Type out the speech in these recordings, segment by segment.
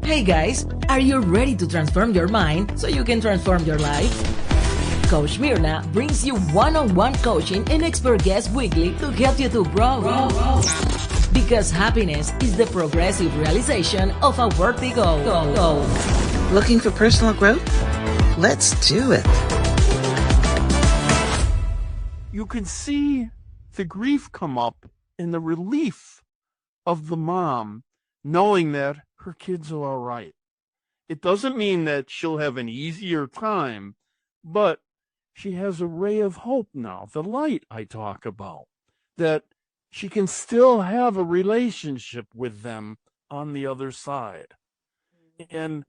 Hey guys, are you ready to transform your mind so you can transform your life? Coach Myrna brings you one-on-one coaching and expert guests weekly to help you to grow. Because happiness is the progressive realization of a worthy goal. Looking for personal growth? Let's do it. You can see the grief come up in the relief of the mom knowing that her kids are all right. It doesn't mean that she'll have an easier time, but she has a ray of hope now, the light I talk about, that she can still have a relationship with them on the other side. And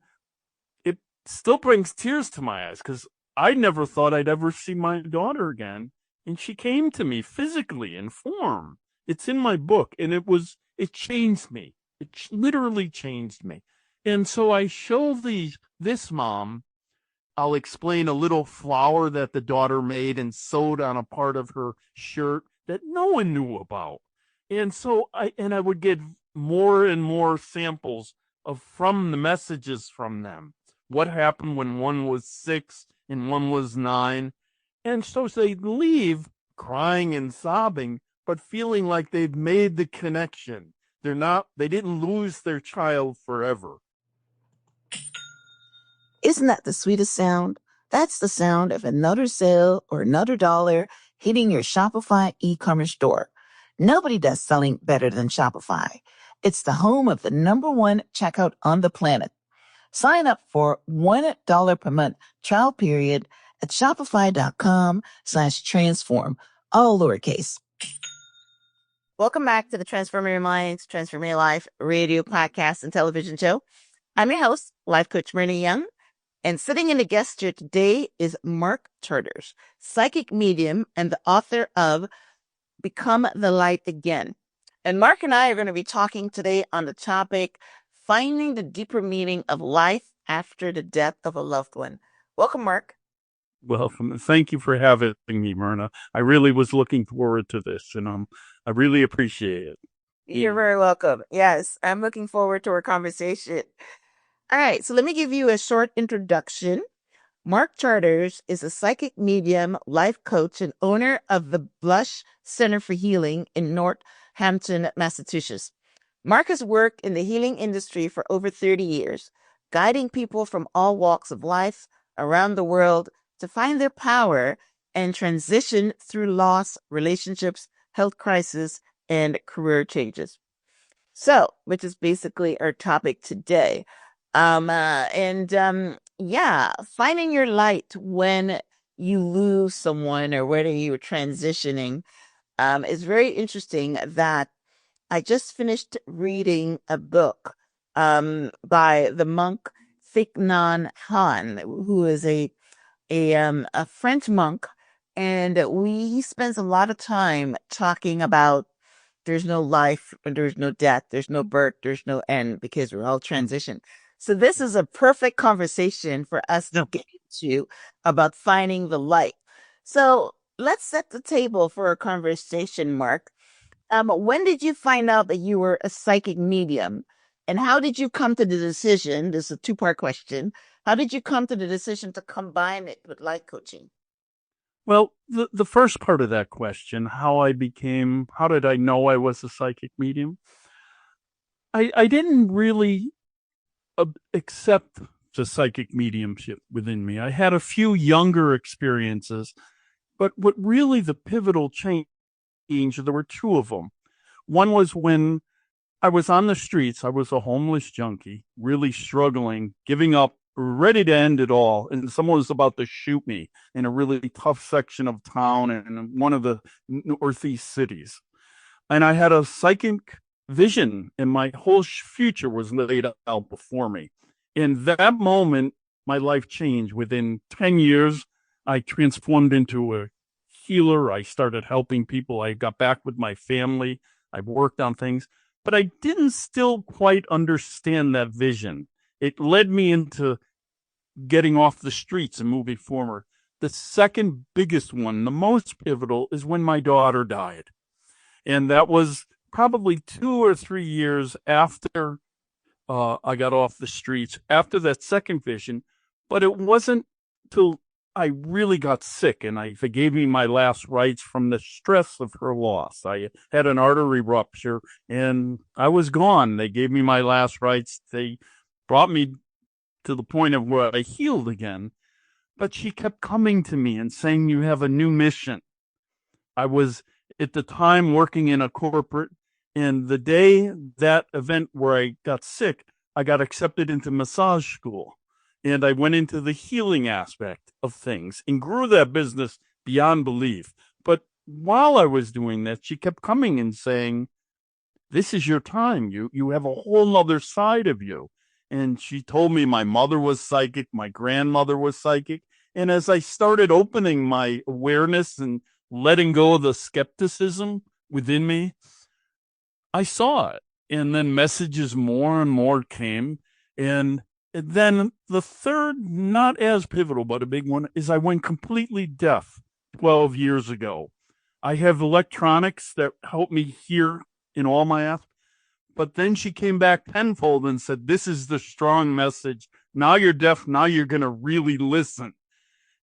it still brings tears to my eyes because I never thought I'd ever see my daughter again. And she came to me physically in form. It's in my book, and it changed me. It literally changed me. And so I show this mom, I'll explain a little flower that the daughter made and sewed on a part of her shirt that no one knew about. And so I would get more and more samples from the messages from them. What happened when one was 6 and one was 9. And so they leave crying and sobbing, but feeling like they've made the connection. They didn't lose their child forever. Isn't that the sweetest sound? That's the sound of another sale or another dollar hitting your Shopify e-commerce store. Nobody does selling better than Shopify. It's the home of the #1 checkout on the planet. Sign up for $1 per month trial period at shopify.com/transform, all lowercase. Welcome back to the Transforming Your Mind, Transforming Your Life radio, podcast, and television show. I'm your host, Life Coach Myrna Young, and sitting in the guest chair today is Mark Charters, psychic medium and the author of Become the Light Again. And Mark and I are going to be talking today on the topic, finding the deeper meaning of life after the death of a loved one. Welcome, Mark. Well, thank you for having me, Myrna. I really was looking forward to this, and I really appreciate it. You're very welcome. Yes, I'm looking forward to our conversation. All right, so let me give you a short introduction. Mark Charters is a psychic medium, life coach, and owner of the Blush Center for Healing in Northampton, Massachusetts. Mark has worked in the healing industry for over 30 years, guiding people from all walks of life around the world to find their power and transition through loss, relationships, health crisis, and career changes. So, which is basically our topic today. Finding your light when you lose someone or whether you're transitioning is very interesting. That I just finished reading a book by the monk Thich Nhat Hanh, who is a French monk, and he spends a lot of time talking about there's no life, there's no death, there's no birth, there's no end, because we're all transition. So this is a perfect conversation for us to get into about finding the light. So let's set the table for a conversation, Mark. When did you find out that you were a psychic medium? And how did you come to the decision? This is a two-part question. How did you come to the decision to combine it with life coaching? Well, the first part of that question, how did I know I was a psychic medium? I didn't really accept the psychic mediumship within me. I had a few younger experiences, but what really the pivotal change, there were two of them. One was when I was on the streets. I was a homeless junkie, really struggling, giving up, ready to end it all. And someone was about to shoot me in a really tough section of town in one of the northeast cities. And I had a psychic vision, and my whole future was laid out before me. In that moment, my life changed. Within 10 years, I transformed into a healer. I started helping people. I got back with my family. I worked on things, but I didn't still quite understand that vision. It led me into getting off the streets and moving forward. The second biggest one, the most pivotal, is when my daughter died. And that was probably 2 or 3 years after I got off the streets after that second vision, but it wasn't till I really got sick and they gave me my last rites from the stress of her loss. I had an artery rupture and I was gone. They gave me my last rites. They brought me to the point of where I healed again. But she kept coming to me and saying, you have a new mission. I was at the time working in a corporate, and the day that event where I got sick, I got accepted into massage school. And I went into the healing aspect of things and grew that business beyond belief. But while I was doing that, she kept coming and saying, this is your time. You have a whole other side of you. And she told me my mother was psychic, my grandmother was psychic. And as I started opening my awareness and letting go of the skepticism within me, I saw it. And then messages more and more came. And then the third, not as pivotal, but a big one, is I went completely deaf 12 years ago. I have electronics that help me hear in all my aspects. But then she came back tenfold and said, this is the strong message. Now you're deaf. Now you're going to really listen.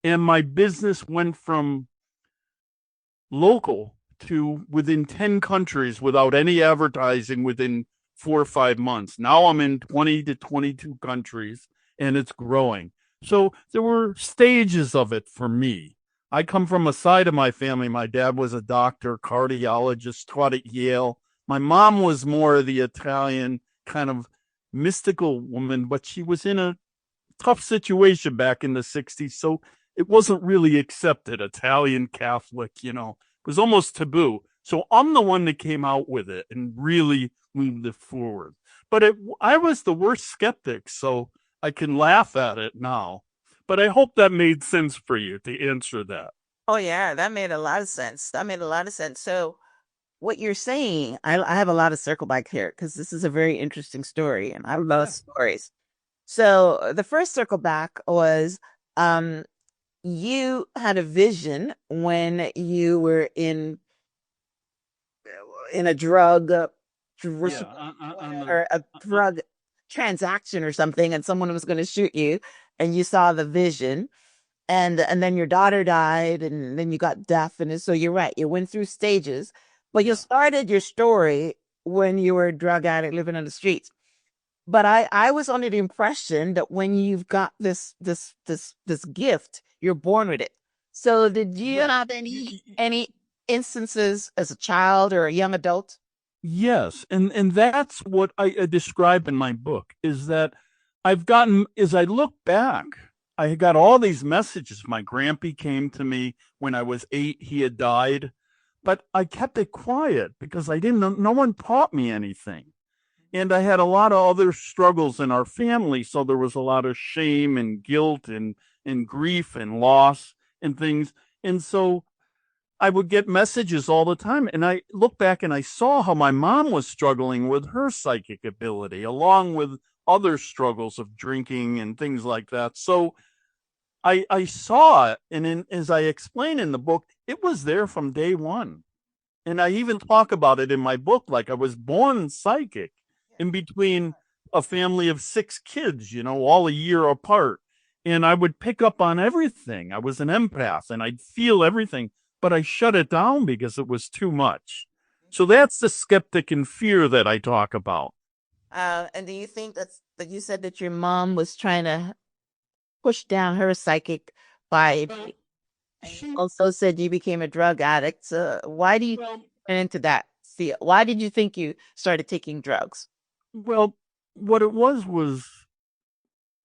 And my business went from local to within 10 countries without any advertising within 4 or 5 months. Now I'm in 20 to 22 countries and it's growing. So there were stages of it for me. I come from a side of my family. My dad was a doctor, cardiologist, taught at Yale. My mom was more of the Italian kind of mystical woman, but she was in a tough situation back in the 60s. So it wasn't really accepted, Italian Catholic, it was almost taboo. So I'm the one that came out with it and really moved it forward. But I was the worst skeptic, so I can laugh at it now. But I hope that made sense for you to answer that. Oh yeah, that made a lot of sense. That made a lot of sense. So what you're saying, I have a lot of circle back here because this is a very interesting story and I love stories. So the first circle back was you had a vision when you were in a drug or a drug transaction or something, and someone was going to shoot you, and you saw the vision, and then your daughter died, and then you got deaf, and so you're right, you went through stages, but you started your story when you were a drug addict living on the streets. But I was under the impression that when you've got this gift, you're born with it. So did you have any instances as a child or a young adult? Yes, and that's what I describe in my book, is that I've gotten, as I look back, I got all these messages. My grandpa came to me when I was 8, he had died, but I kept it quiet because I didn't know, no one taught me anything. And I had a lot of other struggles in our family, so there was a lot of shame and guilt and grief and loss and things. And so I would get messages all the time. And I look back and I saw how my mom was struggling with her psychic ability, along with other struggles of drinking and things like that. So I saw it. And as I explain in the book, it was there from day one. And I even talk about it in my book, like I was born psychic in between a family of 6 kids, all a year apart. And I would pick up on everything. I was an empath and I'd feel everything, but I shut it down because it was too much. So that's the skeptic and fear that I talk about. And do you think that you said that your mom was trying to push down her psychic by also said you became a drug addict? So why do you get into that? See, why did you think you started taking drugs? Well, what it was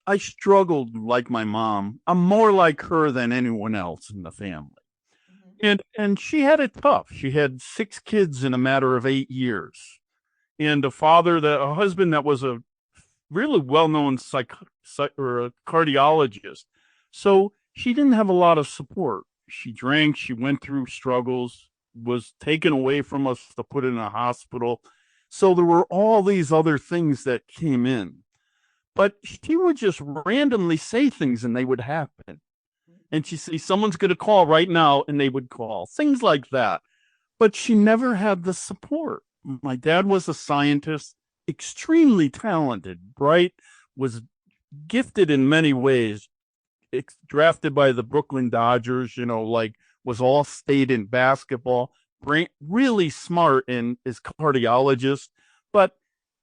I struggled like my mom. I'm more like her than anyone else in the family. And she had it tough. She had 6 kids in a matter of 8 years. And a husband that was a really well-known or a cardiologist. So she didn't have a lot of support. She drank, she went through struggles, was taken away from us to put in a hospital. So there were all these other things that came in. But she would just randomly say things and they would happen. And she'd say, someone's going to call right now, and they would call. Things like that. But she never had the support. My dad was a scientist. extremely talented, bright, was gifted in many ways, drafted by the Brooklyn Dodgers, like was all state in basketball, really smart in his cardiologist, but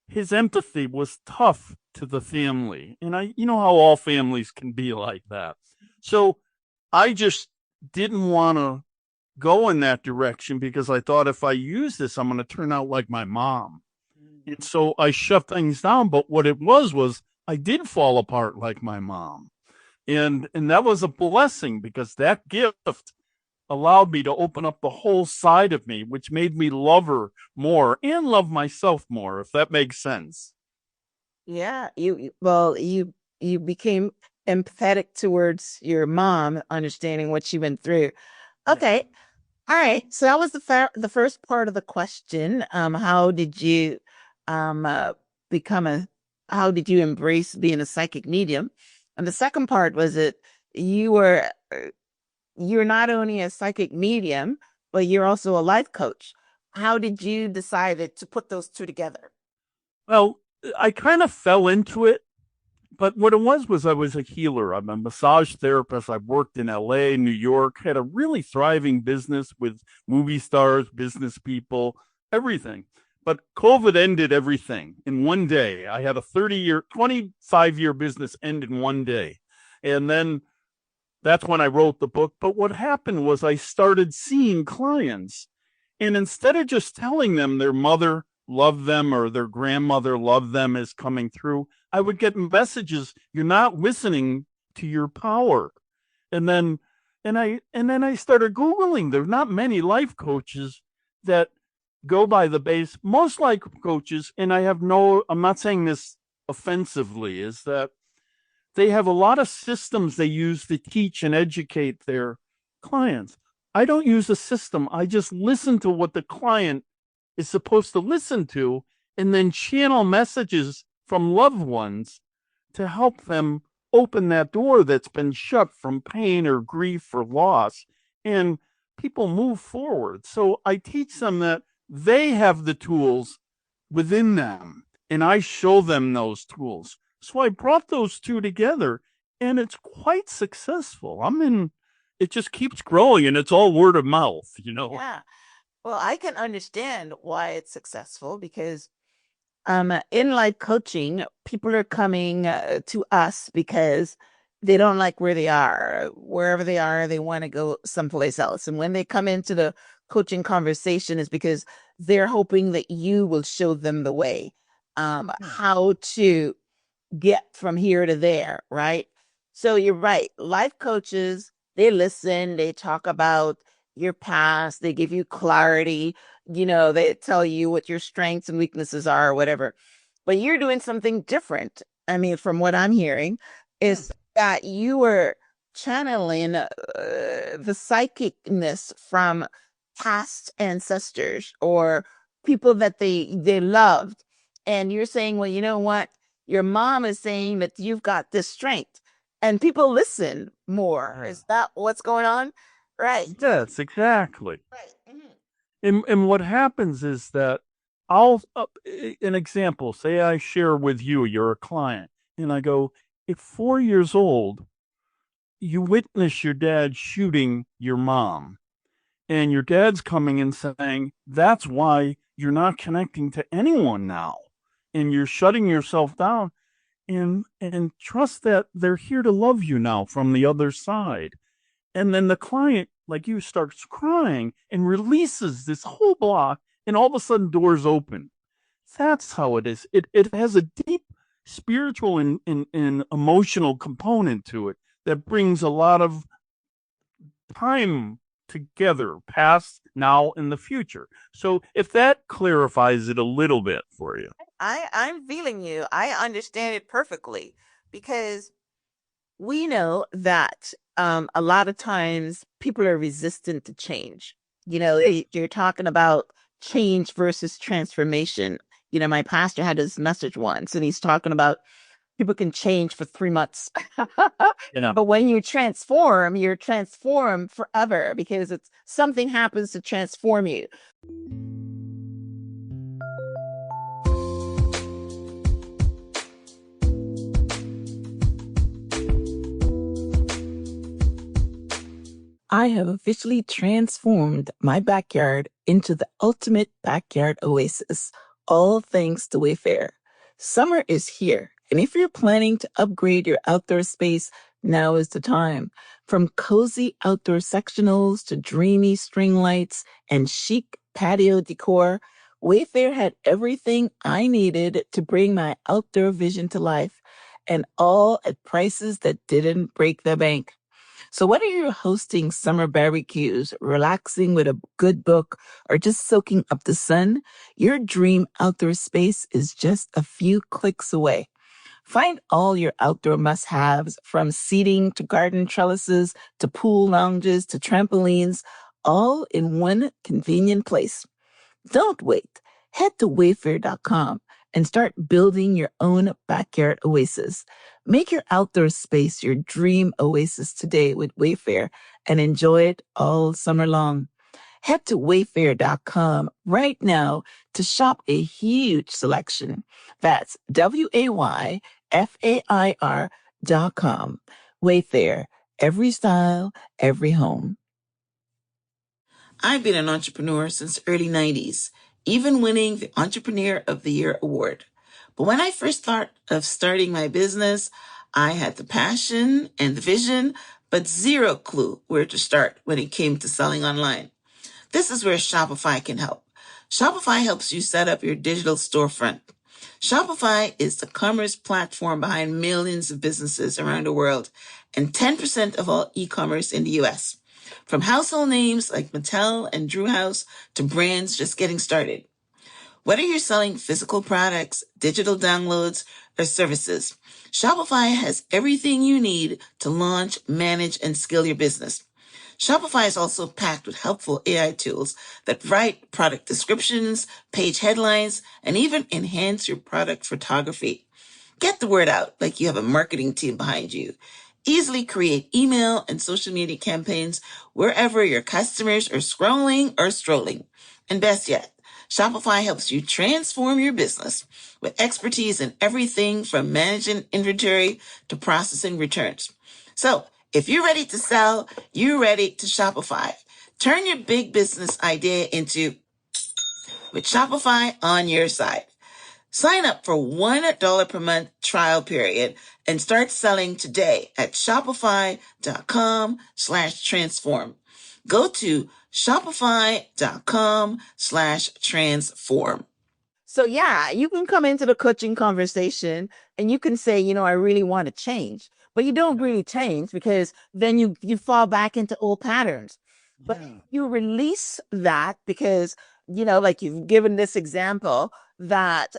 his empathy was tough to the family. And you know how all families can be like that. So I just didn't want to go in that direction because I thought if I use this, I'm going to turn out like my mom. And so I shut things down. But what it was I did fall apart like my mom. And that was a blessing because that gift allowed me to open up the whole side of me, which made me love her more and love myself more, if that makes sense. Yeah, you became empathetic towards your mom, understanding what she went through. Okay. All right. So that was the first part of the question. How did you become how did you embrace being a psychic medium? And the second part was that you were you're not only a psychic medium, but you're also a life coach. How did you decide to put those two together? Well, I kind of fell into it, but what it was I was a healer. I'm a massage therapist. I've worked in LA, New York, had a really thriving business with movie stars, business people, everything. But COVID ended everything in one day. I had a 25-year business end in one day. And then that's when I wrote the book. But what happened was I started seeing clients. And instead of just telling them their mother loved them or their grandmother loved them as coming through, I would get messages, you're not listening to your power. And then I started Googling. There's not many life coaches that go by the base. Most life coaches, and I'm not saying this offensively, is that they have a lot of systems they use to teach and educate their clients. I don't use a system. I just listen to what the client is supposed to listen to and then channel messages from loved ones to help them open that door that's been shut from pain or grief or loss, and people move forward. So I teach them that they have the tools within them, and I show them those tools. So I brought those two together, and it's quite successful. It just keeps growing, and it's all word of mouth. Yeah. Well, I can understand why it's successful because in life coaching, people are coming to us because they don't like where they are. Wherever they are, they want to go someplace else. And when they come into the coaching conversation, is because they're hoping that you will show them the way, how to get from here to there, right? So you're right. Life coaches, they listen, they talk about your past, they give you clarity, they tell you what your strengths and weaknesses are or whatever. But you're doing something different. I mean, from what I'm hearing, is that you were channeling the psychicness from past ancestors or people that they loved. And you're saying, well, you know what? Your mom is saying that you've got this strength and people listen more. Is that what's going on? Right. Yes, exactly. Right. Mhm. And what happens is that I'll, an example, say I share with you, you're a client, and I go, at 4 years old, you witness your dad shooting your mom. And your dad's coming and saying, that's why you're not connecting to anyone now. And you're shutting yourself down. And trust that they're here to love you now from the other side. And then the client, like you, starts crying and releases this whole block, and all of a sudden doors open. That's how it is. It has a deep spiritual and emotional component to it that brings a lot of time together, past, now, and the future. So if that clarifies it a little bit for you. I'm feeling you. I understand it perfectly because we know that a lot of times people are resistant to change. You're talking about change versus transformation. My pastor had this message once, and he's talking about people can change for 3 months. But when you're transformed forever because it's something happens to transform you. I have officially transformed my backyard into the ultimate backyard oasis, all thanks to Wayfair. Summer is here, and if you're planning to upgrade your outdoor space, now is the time. From cozy outdoor sectionals to dreamy string lights and chic patio decor, Wayfair had everything I needed to bring my outdoor vision to life, and all at prices that didn't break the bank. So whether you're hosting summer barbecues, relaxing with a good book, or just soaking up the sun, your dream outdoor space is just a few clicks away. Find all your outdoor must-haves, from seating to garden trellises to pool lounges to trampolines, all in one convenient place. Don't wait. Head to wayfair.com and start building your own backyard oasis. Make your outdoor space your dream oasis today with Wayfair and enjoy it all summer long. Head to wayfair.com right now to shop a huge selection. That's WAYFAIR.com. Wayfair, every style, every home. I've been an entrepreneur since the early 90s, even winning the Entrepreneur of the Year award. But when I first thought of starting my business, I had the passion and the vision, but zero clue where to start when it came to selling online. This is where Shopify can help. Shopify helps you set up your digital storefront. Shopify is the commerce platform behind millions of businesses around the world and 10% of all e-commerce in the US. From household names like Mattel and Drew House to brands just getting started. Whether you're selling physical products, digital downloads, or services, Shopify has everything you need to launch, manage, and scale your business. Shopify is also packed with helpful AI tools that write product descriptions, page headlines, and even enhance your product photography. Get the word out like you have a marketing team behind you. Easily create email and social media campaigns wherever your customers are scrolling or strolling. And best yet, Shopify helps you transform your business with expertise in everything from managing inventory to processing returns. So, if you're ready to sell, you're ready to Shopify. Turn your big business idea into with Shopify on your side. Sign up for $1 per month trial period and start selling today at shopify.com/transform. Go to shopify.com/transform. So yeah, you can come into the coaching conversation and you can say, I really want to change, but you don't really change because then you fall back into old patterns. But you release that because, like you've given this example that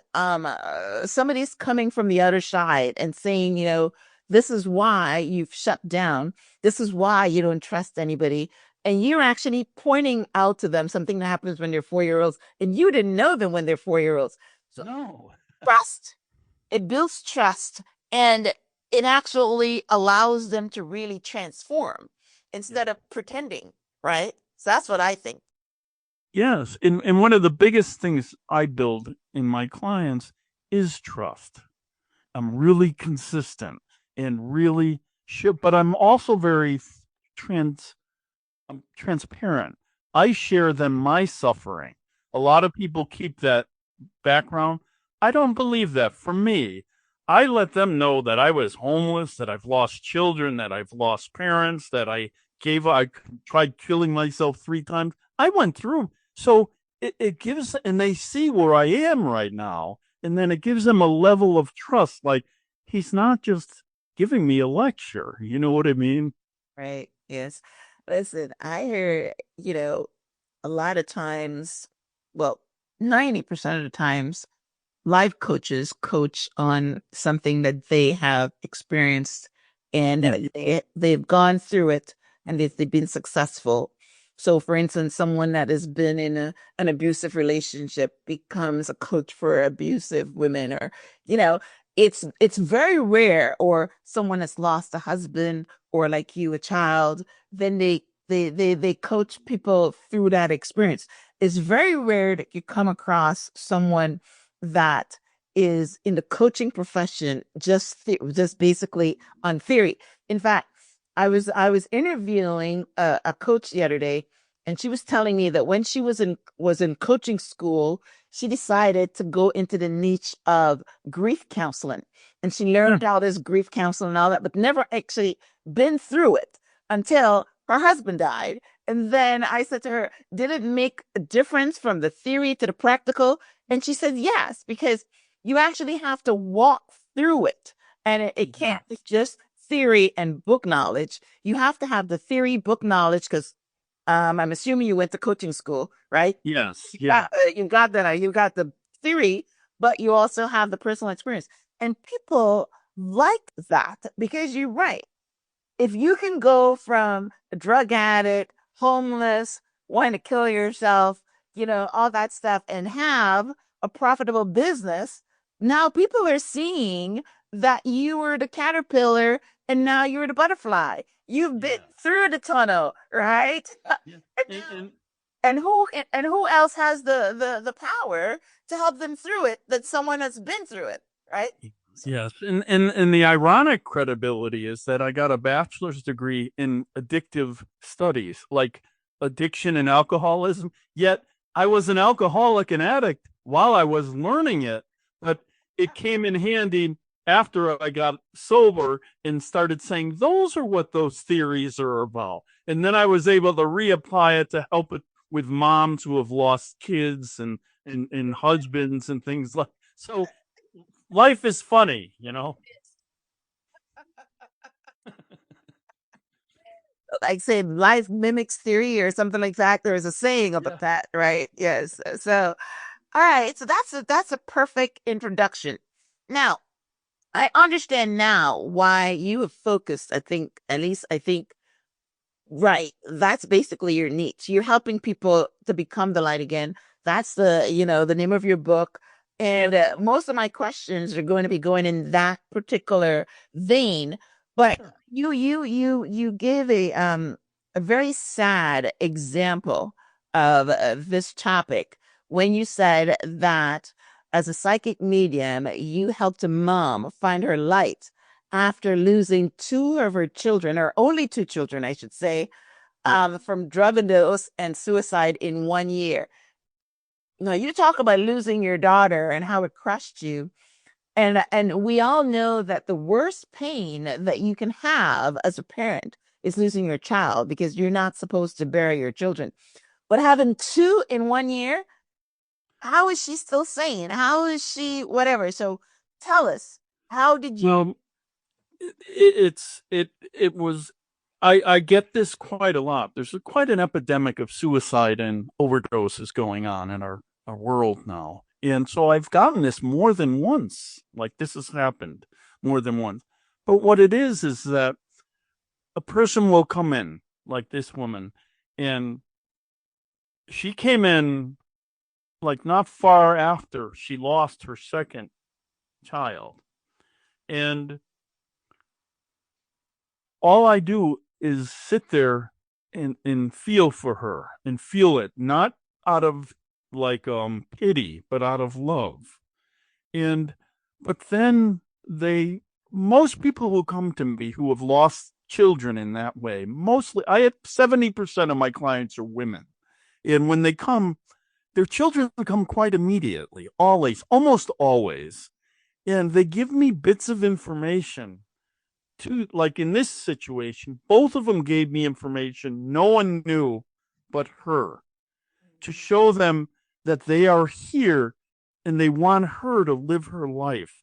somebody's coming from the other side and saying, this is why you've shut down. This is why you don't trust anybody. And you're actually pointing out to them something that happens when they're 4-year-olds, and you didn't know them when they're 4-year-olds. So No. trust, it builds trust, and it actually allows them to really transform instead of pretending, right? So that's what I think. Yes. And one of the biggest things I build in my clients is trust. I'm really consistent and really but I'm also very transparent. I share them my suffering. A lot of people keep that background. I don't believe that. For me, I let them know that I was homeless, that I've lost children, that I've lost parents, that I tried killing myself 3 times. I went through. So it gives, and they see where I am right now. And then it gives them a level of trust. Like, he's not just giving me a lecture. You know what I mean? Right. Yes. Listen, I hear, a lot of times, well, 90% of the times, life coaches coach on something that they have experienced and they've gone through it and they've been successful. So, for instance, someone that has been in an abusive relationship becomes a coach for abusive women, or, it's very rare. Or someone that's lost a husband, or like you, a child, then they coach people through that experience. It's very rare that you come across someone that is in the coaching profession just basically on theory. In fact, I was interviewing a coach the other day, and she was telling me that when she was in coaching school, she decided to go into the niche of grief counseling, and she learned all this grief counseling and all that, but never actually been through it until her husband died. And then I said to her, "Did it make a difference from the theory to the practical?" And she said, "Yes, because you actually have to walk through it, and it can't be just theory and book knowledge. You have to have the theory, book knowledge, because I'm assuming you went to coaching school, right? Yes. Yeah. You got that. You got the theory, but you also have the personal experience. And people like that because you're right. If you can go from a drug addict, homeless, wanting to kill yourself, all that stuff, and have a profitable business, now people are seeing that you were the caterpillar and now you're the butterfly. You've been through the tunnel, right? Yeah. And who else has the power to help them through it that someone has been through it, right? Yes. And the ironic credibility is that I got a bachelor's degree in addictive studies, like addiction and alcoholism. Yet I was an alcoholic and addict while I was learning it, but it came in handy after I got sober and started saying, those are what those theories are about. And then I was able to reapply it to help it with moms who have lost kids and husbands and things like so. Life is funny, Like say life mimics theory or something like that. There's a saying about that, right? Yes. So, all right. So that's a perfect introduction. Now, I understand now why you have focused. I think, at least I think, right. That's basically your niche. You're helping people to become the light again. That's the name of your book. And most of my questions are going to be going in that particular vein. But you give a very sad example of this topic when you said that as a psychic medium, you helped a mom find her light after losing two of her children, or only two children, I should say, from drug overdose and suicide in 1 year. Now, you talk about losing your daughter and how it crushed you. And we all know that the worst pain that you can have as a parent is losing your child because you're not supposed to bury your children. But having two in 1 year, how is she still sane? How is she whatever? So tell us, how did you? Well, it was. I get this quite a lot. There's quite an epidemic of suicide and overdoses going on in our world now. And so I've gotten this more than once. Like this has happened more than once. But what it is that a person will come in, like this woman, and she came in like not far after she lost her second child. And all I do is sit there and feel for her and feel it, not out of like pity, but out of love. And but then most people who come to me who have lost children in that way, mostly I have 70% of my clients are women. And when they come, their children come quite immediately, almost always. And they give me bits of information like in this situation, both of them gave me information no one knew but her to show them that they are here and they want her to live her life.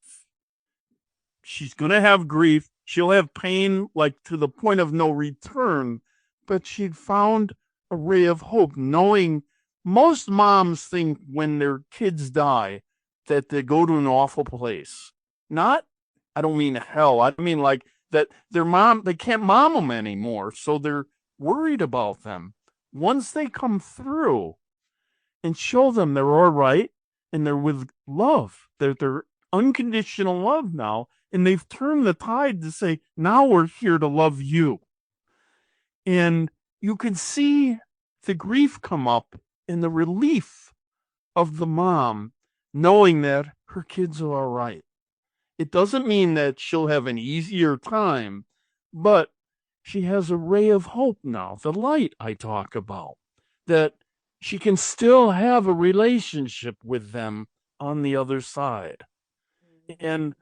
She's going to have grief. She'll have pain, like to the point of no return, but she'd found a ray of hope, knowing most moms think when their kids die that they go to an awful place. I don't mean hell. I mean like that they can't mom them anymore. So they're worried about them. Once they come through and show them they're all right and they're with love, they're unconditional love now, and they've turned the tide to say, now we're here to love you. And you can see the grief come up in the relief of the mom knowing that her kids are all right. It doesn't mean that she'll have an easier time, but she has a ray of hope now, the light I talk about, that she can still have a relationship with them on the other side. And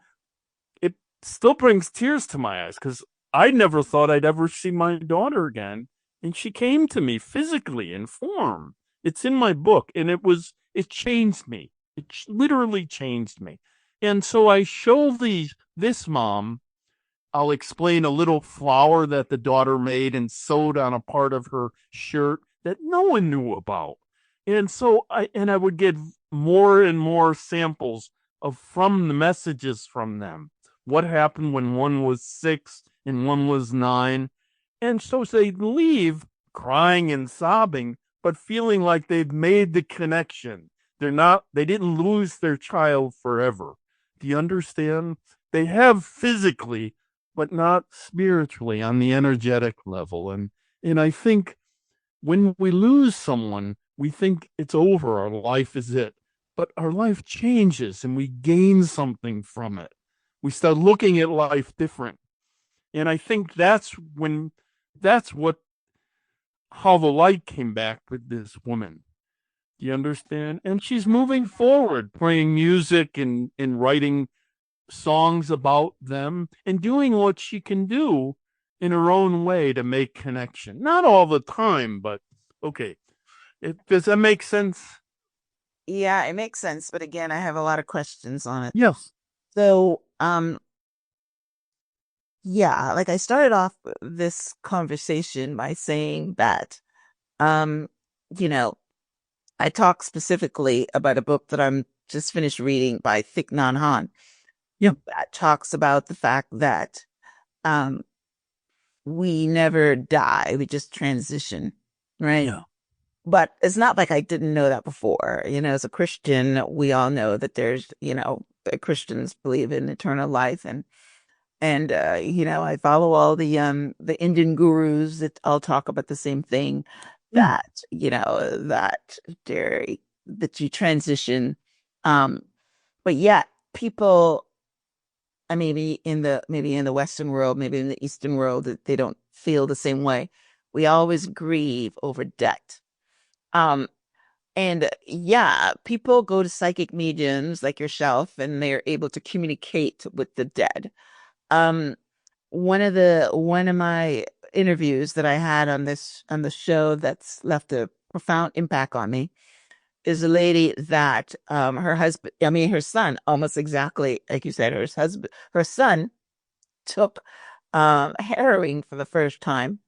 it still brings tears to my eyes because I never thought I'd ever see my daughter again. And she came to me physically in form. It's in my book, and it changed me. It literally changed me. And so I show this mom. I'll explain a little flower that the daughter made and sewed on a part of her shirt that no one knew about. And so I would get more and more samples from the messages from them. What happened when one was 6 and one was 9. And so they'd leave crying and sobbing, but feeling like they've made the connection. They didn't lose their child forever. Do you understand? They have physically, but not spiritually on the energetic level. And I think when we lose someone, we think it's over, our life is it. But our life changes and we gain something from it. We start looking at life different. And I think that's how the light came back with this woman. Do you understand? And she's moving forward, playing music and writing songs about them and doing what she can do in her own way to make connection. Not all the time, but okay. Does that make sense? Yeah, it makes sense. But again, I have a lot of questions on it. Yes. So, yeah, like I started off this conversation by saying that, you know, I talk specifically about a book that I'm just finished reading by Thich Nhat Hanh. Yeah. That talks about the fact that we never die, we just transition, right? Yeah. But it's not like I didn't know that before. As a Christian, we all know that there's, Christians believe in eternal life, and I follow all the Indian gurus that all talk about the same thing, that that you transition, but yet people, maybe in the Western world, maybe in the Eastern world, that they don't feel the same way. We always grieve over death. And yeah, people go to psychic mediums like yourself, and they're able to communicate with the dead. One of my interviews that I had on the show that's left a profound impact on me is a lady that her son, almost exactly like you said, her son took heroin for the first time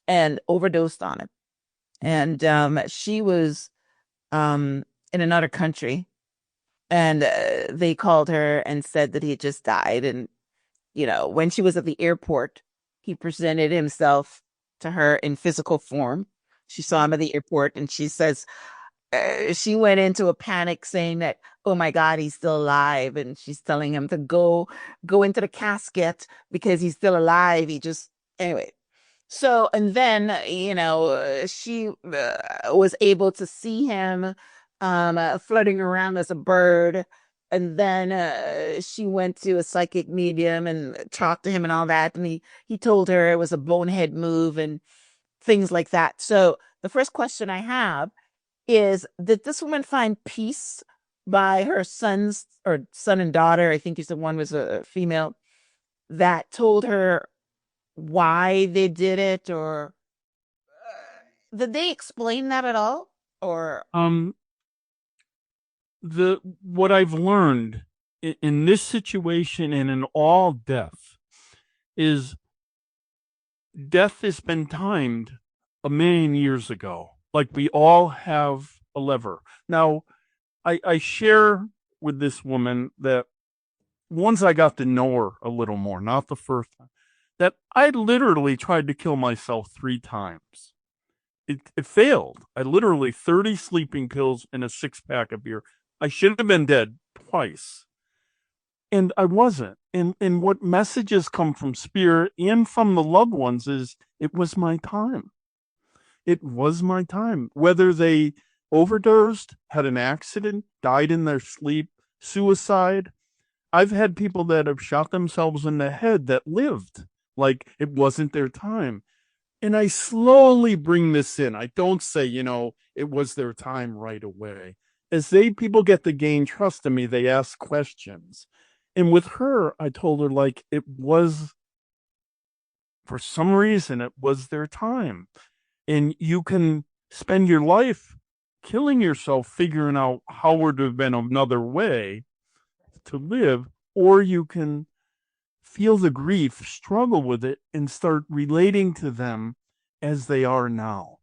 and overdosed on it. And she was in another country, and they called her and said that he had just died. And when she was at the airport, he presented himself to her in physical form. She saw him at the airport, and she says she went into a panic, saying that, oh my God, he's still alive. And she's telling him to go into the casket because he's still alive. Anyway. So, and then, she was able to see him floating around as a bird. And then she went to a psychic medium and talked to him and all that. And he told her it was a bonehead move and things like that. So the first question I have is, did this woman find peace by her son and daughter? I think you said one was a female, that told her why they did it, or did they explain that at all? Or what I've learned in this situation and in all death is death has been timed a million years ago. Like, we all have a lever. Now, I share with this woman that once I got to know her a little more, not the first time, that I literally tried to kill myself 3 times. It failed. I literally 30 sleeping pills and a 6-pack of beer. I should have been dead twice. And I wasn't. And what messages come from spirit and from the loved ones is, it was my time. It was my time. Whether they overdosed, had an accident, died in their sleep, suicide. I've had people that have shot themselves in the head that lived. like it wasn't their time. And I slowly bring this in. I don't say, it was their time right away. As people get to gain trust in me, they ask questions. And with her, I told her, like, it was, for some reason, it was their time. And you can spend your life killing yourself figuring out how would have been another way to live, or you can feel the grief, struggle with it, and start relating to them as they are now.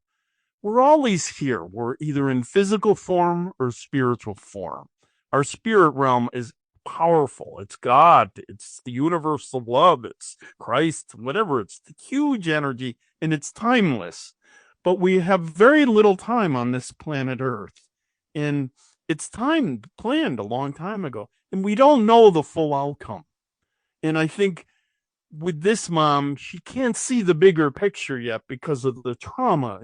We're always here. We're either in physical form or spiritual form. Our spirit realm is powerful. It's God. It's the universal love. It's Christ, whatever. It's the huge energy and it's timeless. But we have very little time on this planet Earth. And it's time planned a long time ago. And we don't know the full outcome. And I think with this mom, she can't see the bigger picture yet because of the trauma.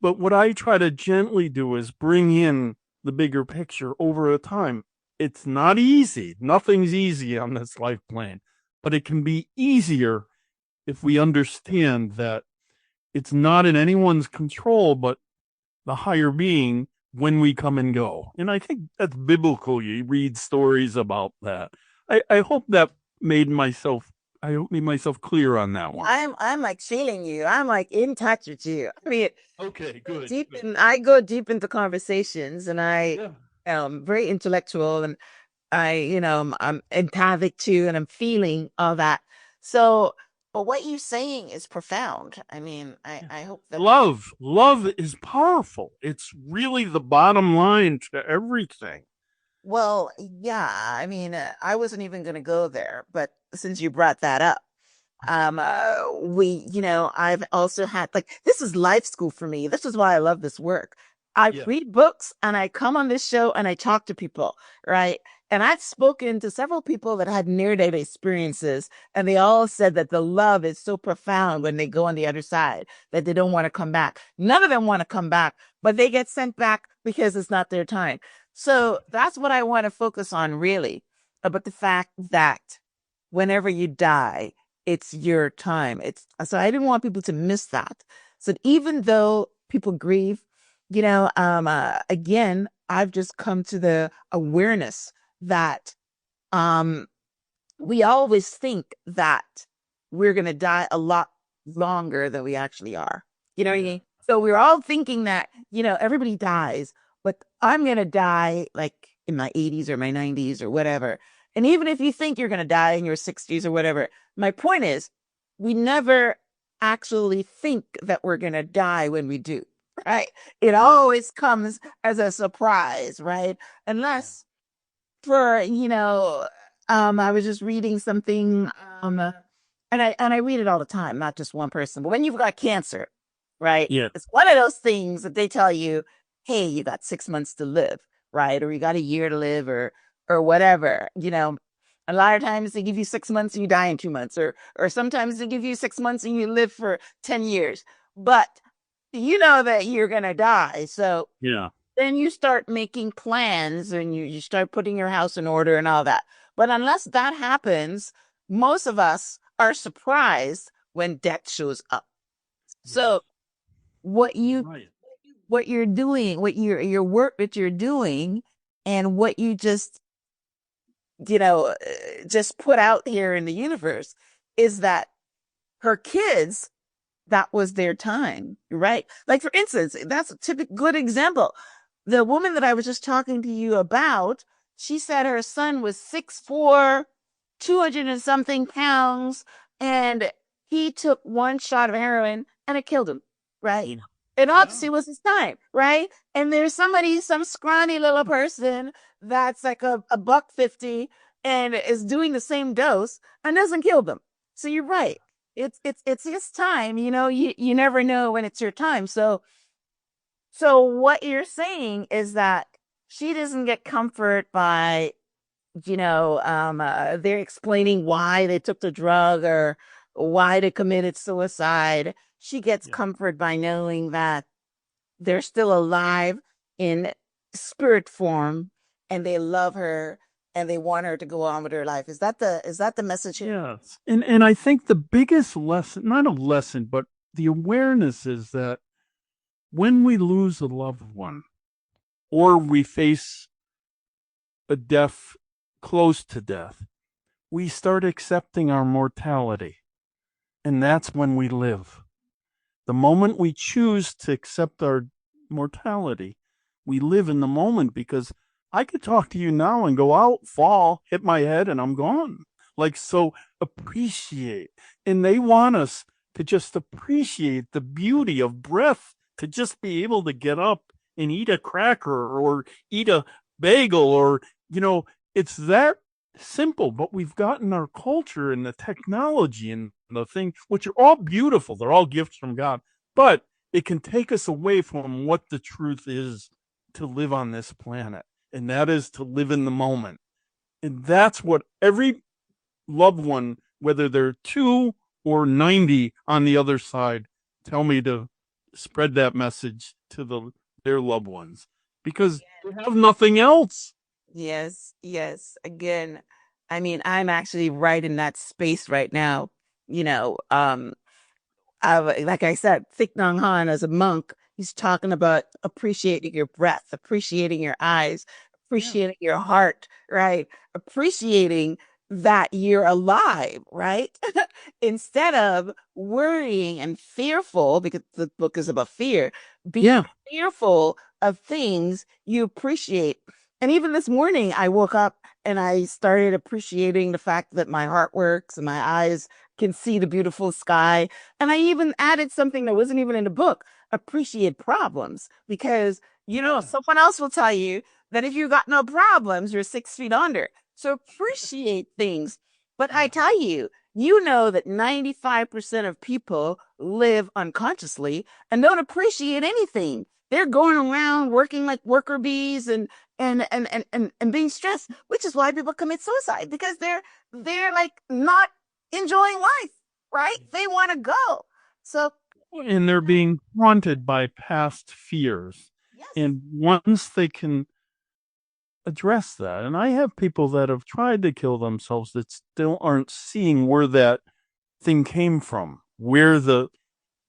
But what I try to gently do is bring in the bigger picture over a time. It's not easy. Nothing's easy on this life plan, but it can be easier if we understand that it's not in anyone's control, but the higher being when we come and go. And I think that's biblical. You read stories about that. I hope that made myself clear on that one. I'm like feeling you. I'm like in touch with you. I mean, Okay, good. I go deep into conversations, and I Yeah. am very intellectual, and I'm empathic too, and I'm feeling all that. So, but what you're saying is profound. I mean, I hope that. Love is powerful. It's really the bottom line to everything. Well, yeah, I mean, I wasn't even going to go there, but since you brought that up, I've also had, like, this is life school for me. This is why I love this work. I Yeah. read books and I come on this show and I talk to people, right? And I've spoken to several people that had near-death experiences, and they all said that the love is so profound when they go on the other side that they don't want to come back. None of them want to come back, but they get sent back because it's not their time. So that's what I want to focus on, really, about the fact that whenever you die, it's your time. It's so I didn't want people to miss that. So even though people grieve, again, I've just come to the awareness that um we always think that we're gonna die a lot longer than we actually are. You know what I Yeah. mean? So we're all thinking that, everybody dies, but I'm gonna die like in my 80s or my 90s or whatever. And even if you think you're gonna die in your 60s or whatever, my point is we never actually think that we're gonna die when we do, right? It always comes as a surprise, right? Unless for I was just reading something, and I read it all the time, not just one person. But when you've got cancer, right, Yeah. it's one of those things that they tell you, hey, you got 6 months to live, right, or you got a year to live, or whatever. A lot of times they give you 6 months and you die in 2 months, or sometimes they give you 6 months and you live for 10 years, but you know that you're gonna die, so Yeah. then you start making plans and you start putting your house in order and all that. But unless that happens, most of us are surprised when death shows up. Yes. So what you Right. what you're doing, what your work that you're doing, and what you just put out here in the universe is that her kids, that was their time, right? Like, for instance, that's a typical good example. The woman that I was just talking to you about, she said her son was 6'4", 200 and something pounds, and he took one shot of heroin and it killed him, right? And obviously Yeah. it was his time, right? And there's some scrawny little person that's like a buck 50 and is doing the same dose and doesn't kill them. So you're right. It's his time, you never know when it's your time. So what you're saying is that she doesn't get comfort by, they're explaining why they took the drug or why they committed suicide. She gets Yeah. comfort by knowing that they're still alive in spirit form and they love her and they want her to go on with her life. Is that the message here? Yes. And I think the biggest lesson, not a lesson, but the awareness is that when we lose a loved one or we face a death close to death, we start accepting our mortality. And that's when we live. The moment we choose to accept our mortality, we live in the moment, because I could talk to you now and go out, fall, hit my head, and I'm gone. Like, so appreciate. And they want us to just appreciate the beauty of breath, to just be able to get up and eat a cracker or eat a bagel, or, it's that simple. But we've gotten our culture and the technology and the thing, which are all beautiful. They're all gifts from God, but it can take us away from what the truth is to live on this planet. And that is to live in the moment. And that's what every loved one, whether they're 2 or 90 on the other side, tell me to spread that message to their loved ones, because they have nothing else. Yes, yes. Again, I mean, I'm actually right in that space right now. You know, like I said, Thich Nhat Hanh as a monk, he's talking about appreciating your breath, appreciating your eyes, Yeah. appreciating your heart, right? Appreciating that you're alive, right? Instead of worrying and fearful, because the book is about fear, being Yeah. fearful of things you appreciate. And even this morning, I woke up and I started appreciating the fact that my heart works and my eyes can see the beautiful sky. And I even added something that wasn't even in the book, appreciate problems, because, someone else will tell you that if you got no problems, you're 6 feet under. So appreciate things. But I tell you, you know that 95% of people live unconsciously and don't appreciate anything. They're going around working like worker bees and being stressed, which is why people commit suicide, because they're like not enjoying life, right? They want to go. So, And they're being haunted by past fears. yes. And once they can address that, and I have people that have tried to kill themselves that still aren't seeing where that thing came from,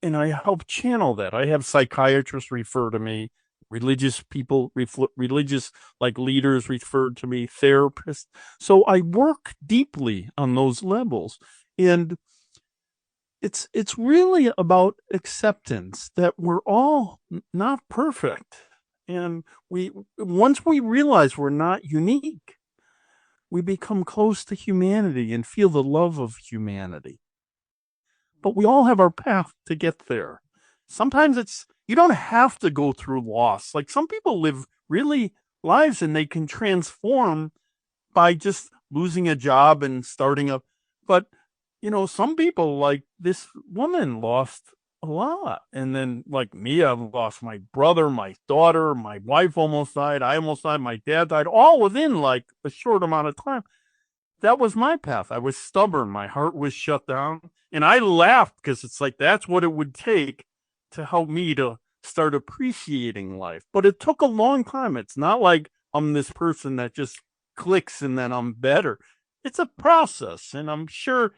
and I help channel that. I have psychiatrists refer to me, religious people, religious like leaders refer to me, therapists. So I work deeply on those levels. And it's really about acceptance that we're all not perfect. And once we realize we're not unique, we become close to humanity and feel the love of humanity. But we all have our path to get there. Sometimes you don't have to go through loss. Like, some people live really lives and they can transform by just losing a job and starting up. But, some people, like this woman, lost a lot. And then, like me, I've lost my brother, my daughter, my wife almost died. I almost died. My dad died, all within like a short amount of time. That was my path. I was stubborn. My heart was shut down. And I laughed because it's like that's what it would take to help me to start appreciating life. But it took a long time. It's not like I'm this person that just clicks and then I'm better. It's a process. And I'm sure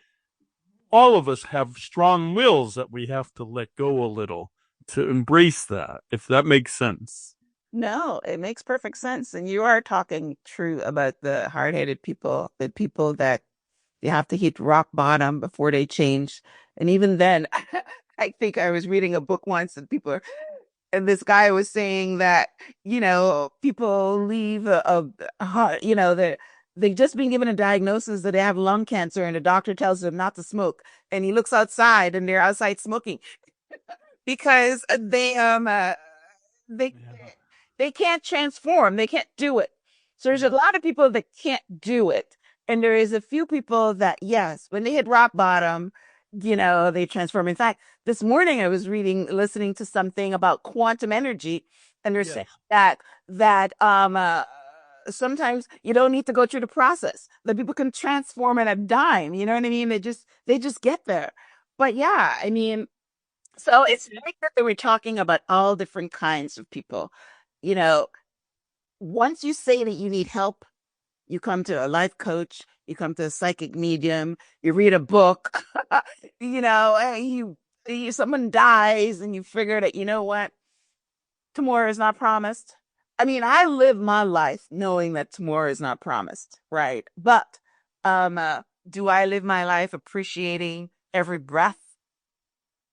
all of us have strong wills that we have to let go a little to embrace that, if that makes sense. No, it makes perfect sense. And you are talking true about the hard-headed people, the people that you have to hit rock bottom before they change. And even then, I think I was reading a book once and this guy was saying that, people leave they've just been given a diagnosis that they have lung cancer and the doctor tells them not to smoke. And he looks outside and they're outside smoking because they Yeah. they can't transform. They can't do it. So there's a lot of people that can't do it. And there is a few people that, yes, when they hit rock bottom, they transform. In fact, this morning I was listening to something about quantum energy, and they're saying Yes. that sometimes you don't need to go through the process. That people can transform in a dime. You know what I mean? They just get there. But yeah, I mean, so it's like that they were talking about all different kinds of people. You know, once you say that you need help, You come to a life coach, you come to a psychic medium, you read a book, someone dies and you figure that, you know what? Tomorrow is not promised. I mean, I live my life knowing that tomorrow is not promised, right? But do I live my life appreciating every breath?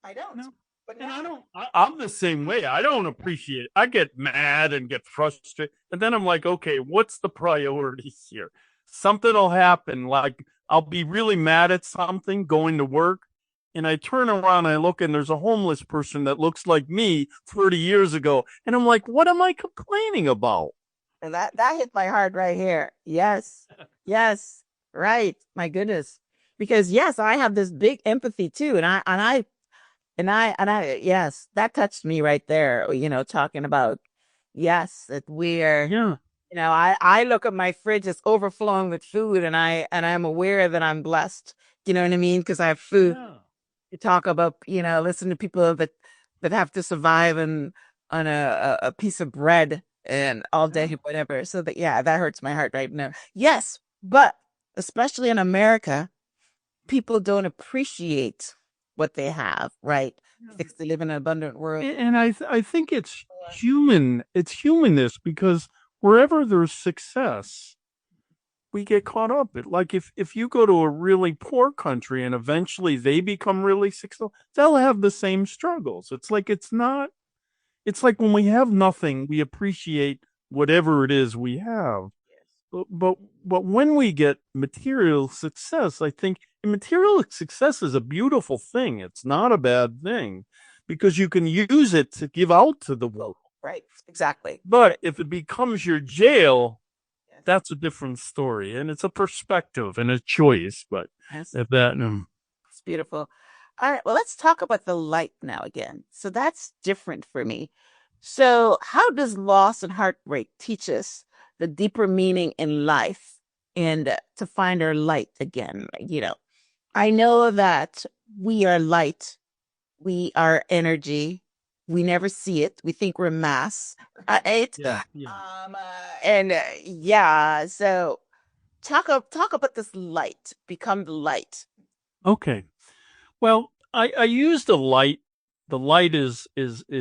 I don't. No. But And now, I'm the same way. I don't appreciate it. I get mad and get frustrated. And then I'm like, okay, what's the priority here? Something will happen. Like I'll be really mad at something going to work. And I turn around and I look and there's a homeless person that looks like me 30 years ago. And I'm like, what am I complaining about? and that hit my heart right here. Yes. Yes. Right. My goodness. Because yes, I have this big empathy too. Yes, that touched me right there, talking about, yes, that Yeah. I look at my fridge, it's overflowing with food and I'm aware that I'm blessed. You know what I mean? Because I have food. Yeah. You talk about, listen to people that have to survive on a piece of bread and all day, whatever. So that, yeah, that hurts my heart right now. Yes, but especially in America, people don't appreciate what they have, right? Because they live in an abundant world. And I think it's human. It's humanness because wherever there's success, we get caught up. Like if you go to a really poor country and eventually they become really successful, they'll have the same struggles. It's like it's like when we have nothing, we appreciate whatever it is we have. But when we get material success, I think material success is a beautiful thing. It's not a bad thing because you can use it to give out to the world. Right, exactly. But if it becomes your jail, Yes. that's a different story, and it's a perspective and a choice. But Yes. if that, It's beautiful. All right, well, let's talk about the light now again. So that's different for me. So, how does loss and heartbreak teach us the deeper meaning in life and to find our light again? I know that we are light, we are energy, we never see it, we think we're mass, right? yeah, yeah. Yeah, so talk about this light, become the light. Okay. Well, I use the light. The light is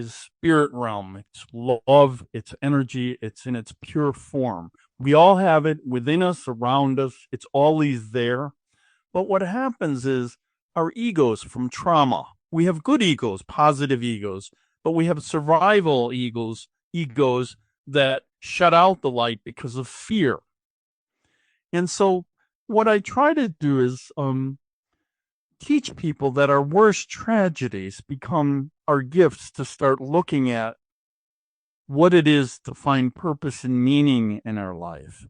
spirit realm. It's love. It's energy. It's in its pure form. We all have it within us, around us. It's always there. But what happens is our egos from trauma. We have good egos, positive egos, but we have survival egos that shut out the light because of fear. And so what I try to do is teach people that our worst tragedies become our gifts to start looking at what it is to find purpose and meaning in our life.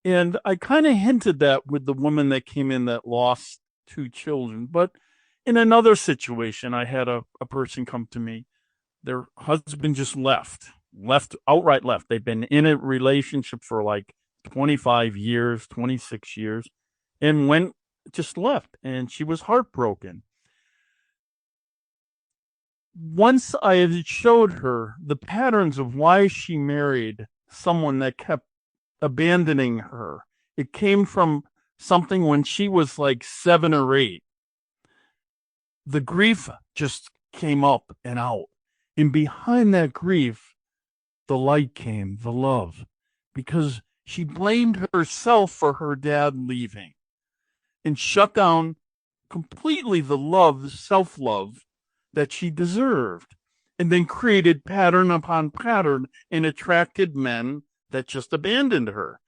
And I kind of hinted that with the woman that came in that lost 2 children. But in another situation, I had a person come to me. Their husband just outright left. They've been in a relationship for like 25 years, 26 years, and just left. And she was heartbroken. Once I had showed her the patterns of why she married someone that kept abandoning her, it came from something when she was like 7 or 8. The grief just came up and out. And behind that grief, the light came, the love, because she blamed herself for her dad leaving and shut down completely the self-love that she deserved, and then created pattern upon pattern and attracted men that just abandoned her.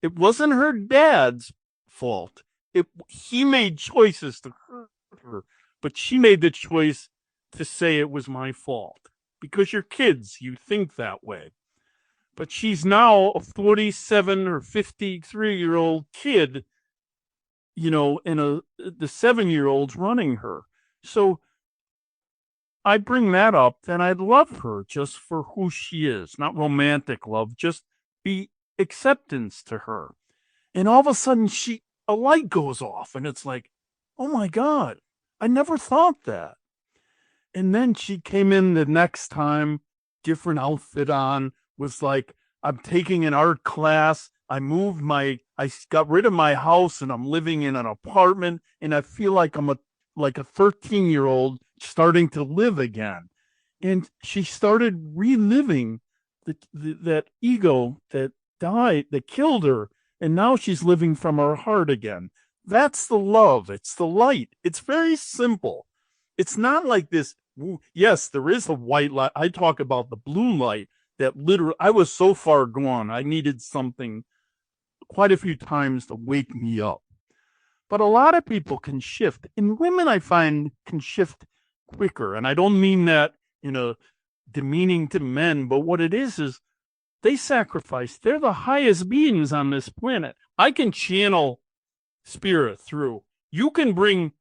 It wasn't her dad's fault. He made choices to hurt her, but she made the choice to say it was my fault. Because you're kids, you think that way. But she's now a 47 or 53-year-old kid, and the 7-year-old's running her. So I bring that up, and I love her just for who she is. Not romantic love, just be acceptance to her. And all of a sudden, a light goes off, and it's like, oh my God, I never thought that. And then she came in the next time, different outfit on, was like, I'm taking an art class. I moved my I got rid of my house and I'm living in an apartment, and I feel like I'm like a 13-year-old starting to live again. And she started reliving that ego that died, that killed her, and now she's living from her heart again. That's the love. It's the light. It's very simple. It's not like this. Yes, there is a white light. I talk about the blue light that literally, I was so far gone. I needed something quite a few times to wake me up. But a lot of people can shift, and women I find can shift quicker. And I don't mean that in a demeaning to men, but what it is they sacrifice. They're the highest beings on this planet. I can channel spirit through. You can bring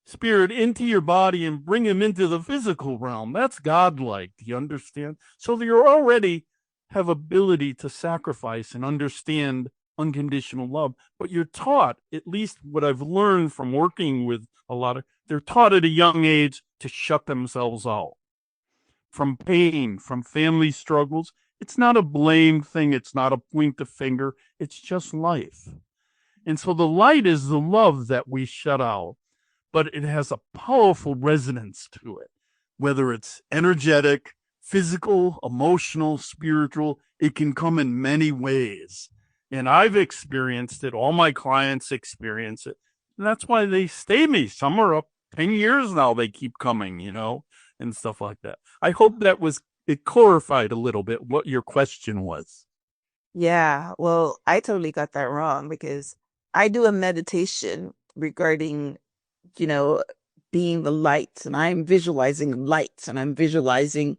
spirit into your body and bring him into the physical realm. That's godlike. Do you understand? So you already have ability to sacrifice and understand unconditional love, but you're taught, at least what I've learned from working with a lot of, they're taught at a young age to shut themselves out from pain, from family struggles. It's not a blame thing. It's not a point the finger. It's just life. And so the light is the love that we shut out, but it has a powerful resonance to it, whether it's energetic, physical, emotional, spiritual. It can come in many ways. And I've experienced it. All my clients experience it. And that's why they stay me. Some are up 10 years now. They keep coming, and stuff like that. I hope it clarified a little bit what your question was. Yeah, well, I totally got that wrong because I do a meditation regarding, you know, being the light, and I'm visualizing light, and I'm visualizing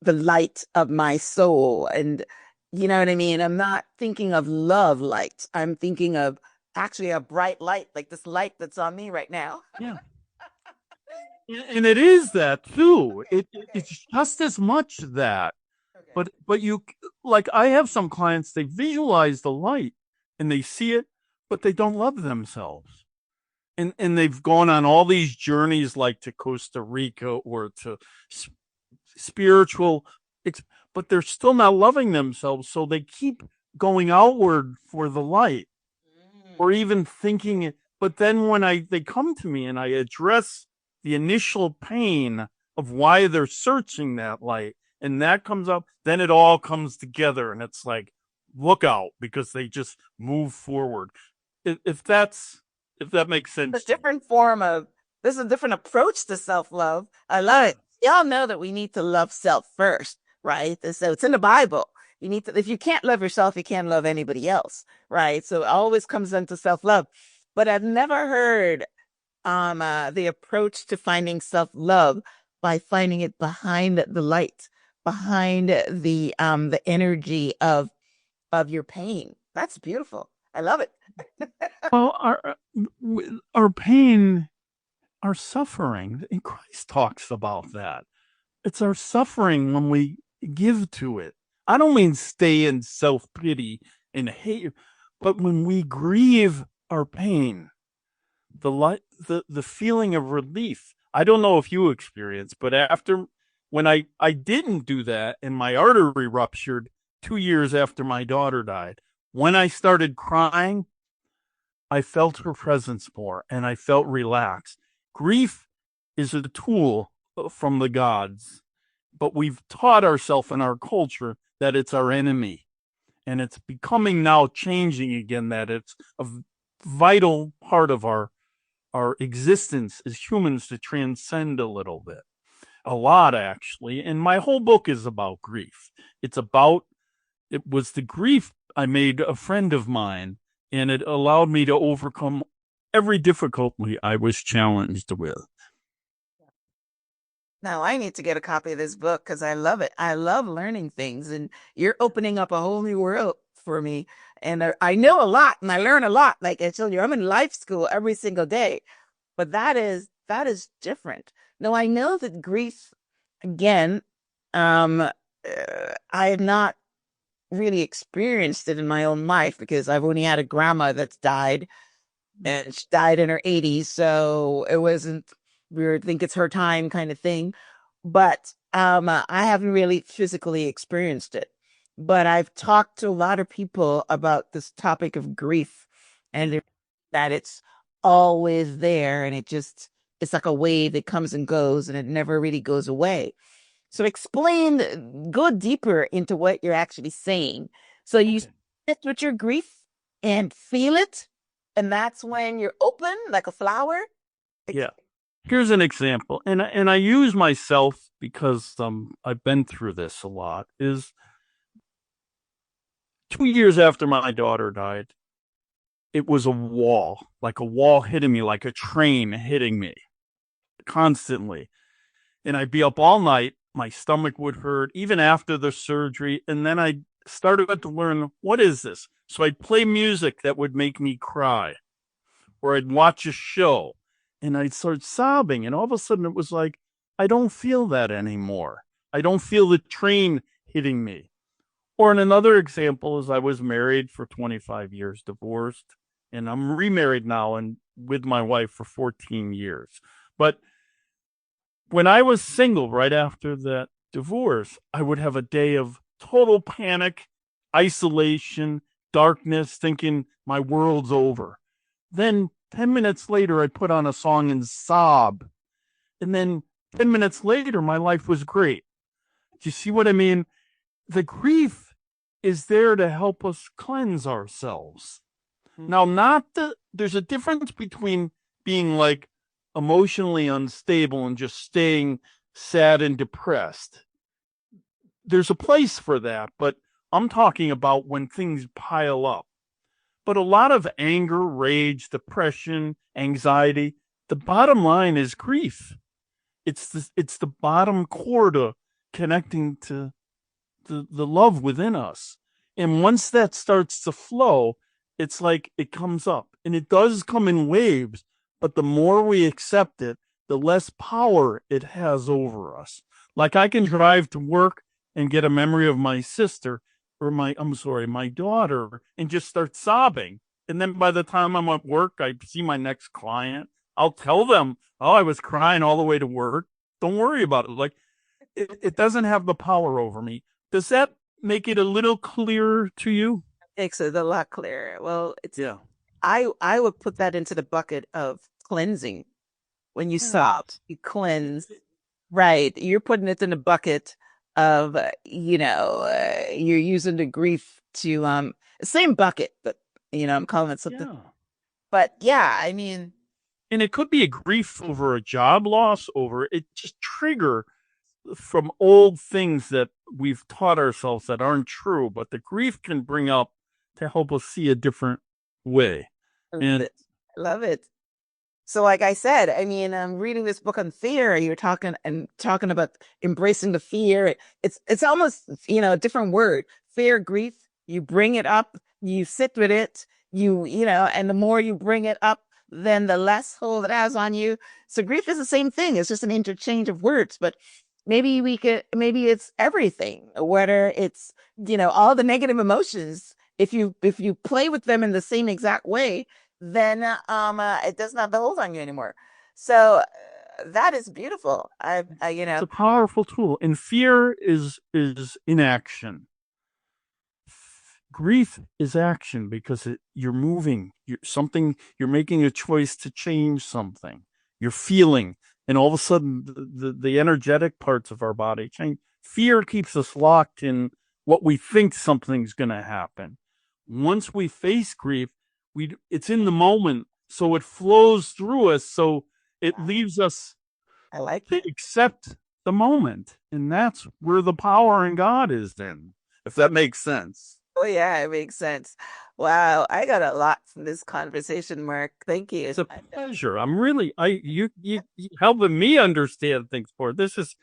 the light of my soul. And you know what I mean? I'm not thinking of love light. I'm thinking of actually a bright light, like this light that's on me right now. Yeah. And it is that too. It's just as much that. Okay. But you, like, I have some clients, they visualize the light and they see it, but they don't love themselves. And they've gone on all these journeys, like to Costa Rica or to spiritual, but they're still not loving themselves. So they keep going outward for the light, or even thinking it. But then when they come to me and I address the initial pain of why they're searching that light, and that comes up, then it all comes together, and it's like, look out, because they just move forward. If that makes sense. This is a different approach to self-love. I love it. Y'all know that we need to love self first, right? And so it's in the Bible. You need to, if you can't love yourself, you can't love anybody else, right? So it always comes into self-love. But I've never heard the approach to finding self-love by finding it behind the light, behind the energy of your pain. That's beautiful. I love it. Well, our pain, our suffering, and Christ talks about that. It's our suffering when we give to it. I don't mean stay in self-pity and hate, but when we grieve our pain, the feeling of relief. I don't know if you experienced, but when I didn't do that and my artery ruptured 2 years after my daughter died, when I started crying, I felt her presence more and I felt relaxed. Grief is a tool from the gods, but we've taught ourselves in our culture that it's our enemy. And it's becoming now changing again, that it's a vital part of our existence as humans to transcend a little bit. A lot, actually. And my whole book is about grief. It was the grief I made a friend of mine, and it allowed me to overcome every difficulty I was challenged with. Now I need to get a copy of this book because I love it. I love learning things, and you're opening up a whole new world for me. And I know a lot, and I learn a lot. Like I told you, I'm in life school every single day, but that is different. Now I know that grief, again, I have not really experienced it in my own life because I've only had a grandma that's died, and she died in her 80s, so it wasn't, we think it's her time kind of thing. But I haven't really physically experienced it. But I've talked to a lot of people about this topic of grief and that it's always there, and it's like a wave that comes and goes, and it never really goes away. So go deeper into what you're actually saying. So you sit with your grief and feel it, and that's when you're open like a flower. Yeah. Here's an example, and I use myself because I've been through this a lot. Is 2 years after my daughter died, it was like a wall hitting me, like a train hitting me constantly. And I'd be up all night. My stomach would hurt, even after the surgery. And then I started to learn, what is this? So I'd play music that would make me cry, or I'd watch a show and I'd start sobbing. And all of a sudden it was like, I don't feel that anymore. I don't feel the train hitting me. Or in another example is I was married for 25 years, divorced, and I'm remarried now and with my wife for 14 years. But when I was single right after that divorce, I would have a day of total panic, isolation, darkness, thinking my world's over. Then 10 minutes later, I put on a song and sob. And then 10 minutes later, my life was great. Do you see what I mean? The grief is there to help us cleanse ourselves. Now, there's a difference between being like emotionally unstable and just staying sad and depressed. There's a place for that, but I'm talking about when things pile up. But a lot of anger, rage, depression, anxiety, the bottom line is grief. It's the bottom core to connecting to the love within us. And once that starts to flow, it's like it comes up. And it does come in waves, but the more we accept it, the less power it has over us. Like I can drive to work and get a memory of my sister or my daughter and just start sobbing. And then by the time I'm at work, I see my next client. I'll tell them, oh, I was crying all the way to work. Don't worry about it. Like it doesn't have the power over me. Does that make it a little clearer to you? Makes it a lot clearer. Well, Yeah. I would put that into the bucket of cleansing. When you sob, you cleanse. Right. You're putting it in the bucket of, you're using the grief to, same bucket, but, I'm calling it something. Yeah. But yeah, I mean. And it could be a grief over a job loss, over it just trigger from old things that we've taught ourselves that aren't true, but the grief can bring up to help us see a different way. And Love it. So like I said, I mean, I'm reading this book on fear. You're talking about embracing the fear. It's almost, a different word. Fear, grief, you bring it up, you sit with it, and the more you bring it up, then the less hold it has on you. So grief is the same thing. It's just an interchange of words, but maybe it's everything, whether it's, all the negative emotions. If you play with them in the same exact way, then it doesn't have the hold on you anymore. So that is beautiful. it's a powerful tool. And fear is inaction. Grief is action because you're moving. You're making a choice to change something. You're feeling, and all of a sudden, the energetic parts of our body change. Fear keeps us locked in what we think something's going to happen. Once we face grief, it's in the moment, so it flows through us. So it leaves us to accept the moment, and that's where the power in God is. Then, if that makes sense. Oh yeah, it makes sense. Wow, I got a lot from this conversation, Mark. Thank you. It's a pleasure. I'm really you helping me understand things more. It's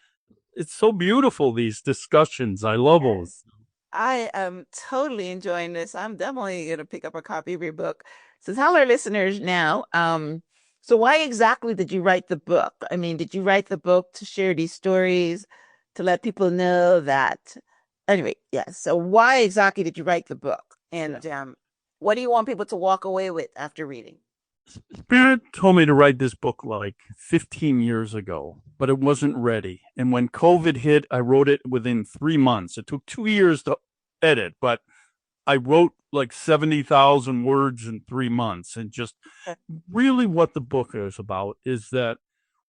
so beautiful, these discussions. I love those. I am totally enjoying this. I'm definitely going to pick up a copy of your book. So tell our listeners now, so why exactly did you write the book? I mean, did you write the book to share these stories, to let people know that? Anyway, yeah. So why exactly did you write the book? And what do you want people to walk away with after reading? Spirit told me to write this book like 15 years ago, but it wasn't ready. And when COVID hit, I wrote it within 3 months. It took 2 years to edit, but I wrote like 70,000 words in 3 months. And just really what the book is about is that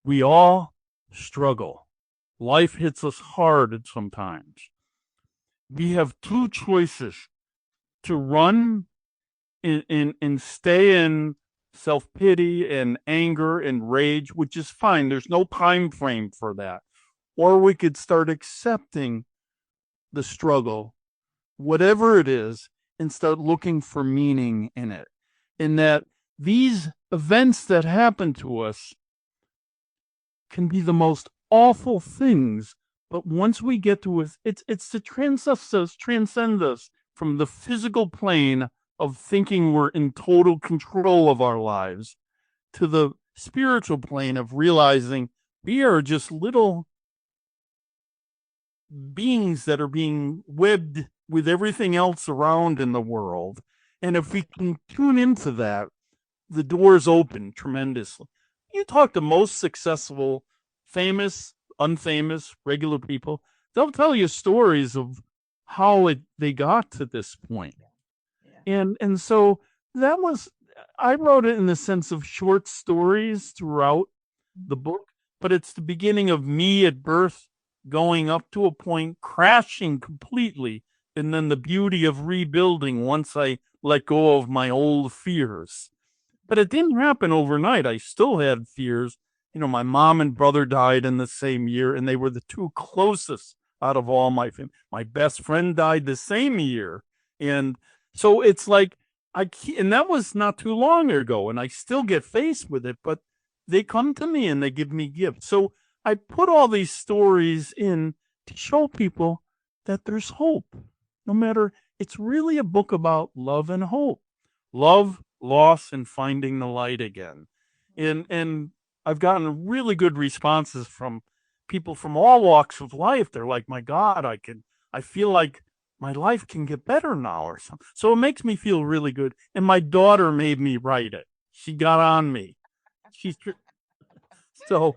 we all struggle. Life hits us hard sometimes. We have two choices: to run and stay in self-pity and anger and rage, which is fine. There's no time frame for that. Or we could start accepting the struggle, whatever it is, and start looking for meaning in it. In that these events that happen to us can be the most awful things, but once we get to it, it's to transcend us from the physical plane of thinking we're in total control of our lives to the spiritual plane of realizing we are just little beings that are being webbed with everything else around in the world. And if we can tune into that, the doors open tremendously. You talk to most successful, famous, unfamous, regular people, they'll tell you stories of how they got to this point. And so that was, I wrote it in the sense of short stories throughout the book, but it's the beginning of me at birth going up to a point, crashing completely, and then the beauty of rebuilding once I let go of my old fears. But it didn't happen overnight. I still had fears. My mom and brother died in the same year, and they were the two closest out of all my family. My best friend died the same year. And so it's like, and that was not too long ago, and I still get faced with it, but they come to me and they give me gifts. So I put all these stories in to show people that there's hope. No matter, it's really a book about love and hope. Love, loss, and finding the light again. And I've gotten really good responses from people from all walks of life. They're like, my God, I feel like my life can get better now or something. So it makes me feel really good. And my daughter made me write it. She got on me. So,